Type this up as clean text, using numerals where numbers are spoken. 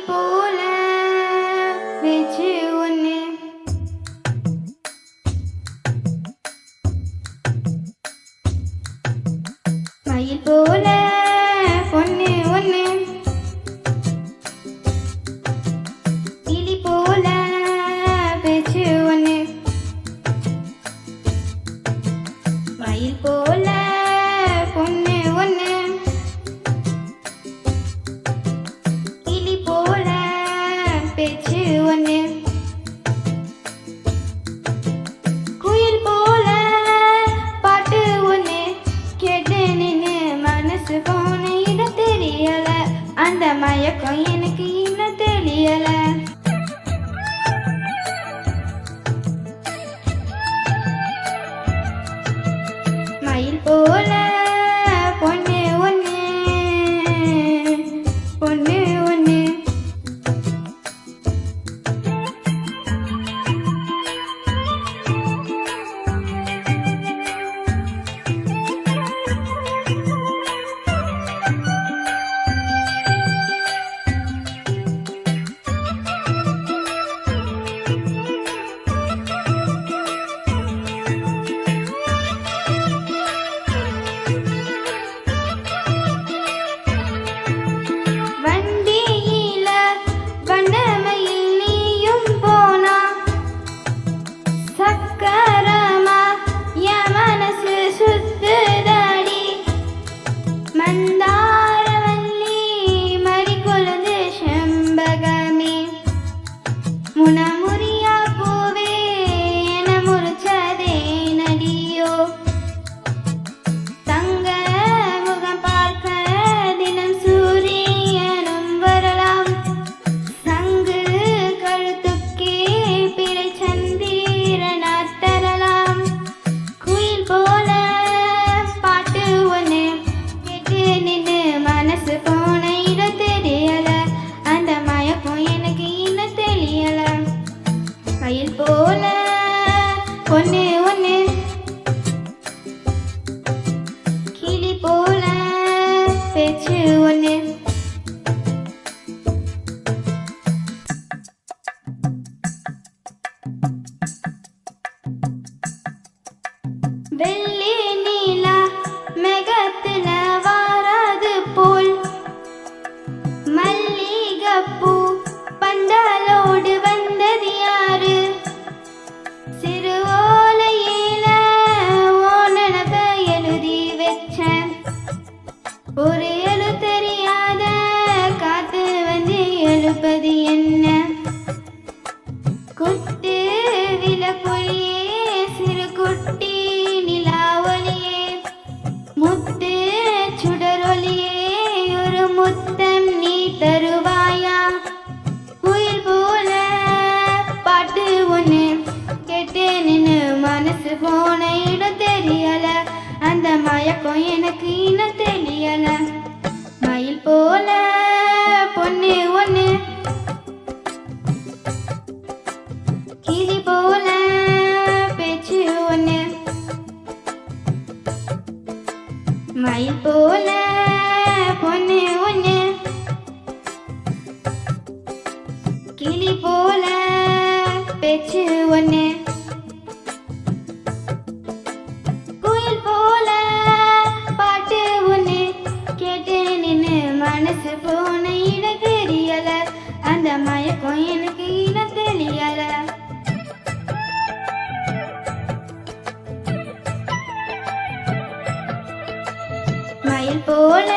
போல வச்சு ஒன்று மயில் போல பொண்ணு ஒன்று கிளி போல வச்சு ஒன்று மயில் போல பொண்ணு ஒன்று கிளி போல பேச்சு ஒன்று குயில் போல பாட்டு ஒன்று கேட்டு நின்று மனசு போன இடம் தெரியல அந்த மயக்கம் எனக்கு இன்னும் தெரியல மயில் போல பொண்ணு ஒன்று பொண்ணு ஒன்று வண்டியில வண்ணமயில் நீயும் போனா சக்கரமா என் மனசு சுத்துதடி மந்தாரவல்லி மறிக்கொழுந்து செம்பகமே முனமுறியா பூவே என முறிச்சதே நடியோ தங்க முகம் பார்க்க தினம் சூரியனும் வரலாம் சங்கு கழுத்துக்கே பிறை சந்திரனாத் தரலாம் குயில் போல பாட்டு ஒன்று கேட்டு நின்று மனசு போன இடம் தெரியல அந்த மயக்கம் எனக்கு இன்னும் தெரியல மயில் போல பொண்ணு ஒன்று கிளி போல பேச்சு ஒன்று வெள்ளி நீலா மேகத்துல வாராது போல் மல்லிகைப்பூ பந்தலோடு வந்தது யாரு சிறு ஓலையில ஓ நினப்ப எழுதி வச்சேன் ஒரு எழு தெரியாத காத்து வந்து எழுப்பது என்ன குட்டு விளக்கொலியே சிறு குட்டி நிலா ஒளியே முத்து சுடரொலியே ஒரு முத்தம் நீ தருவாயா குயில் போல பாட்டு ஒன்று கேட்டு நின்று மனசு போன இடம் தெரியல அந்த மயக்கம் எனக்கு இன்னும் தெரியல மயில் போல பொண்ணு ஒன்று கிளி போல பேச்சு ஒன்று மயில் போல பொண்ணு ஒன்று கிளி போல பேச்சு ஒன்று குயில் போல பாட்டு ஒன்று கேட்டு நின்று மனசு போன இடம் தெரியல அந்த மயக்கம் எனக்கு இன்னும் தெரியல மயில் போல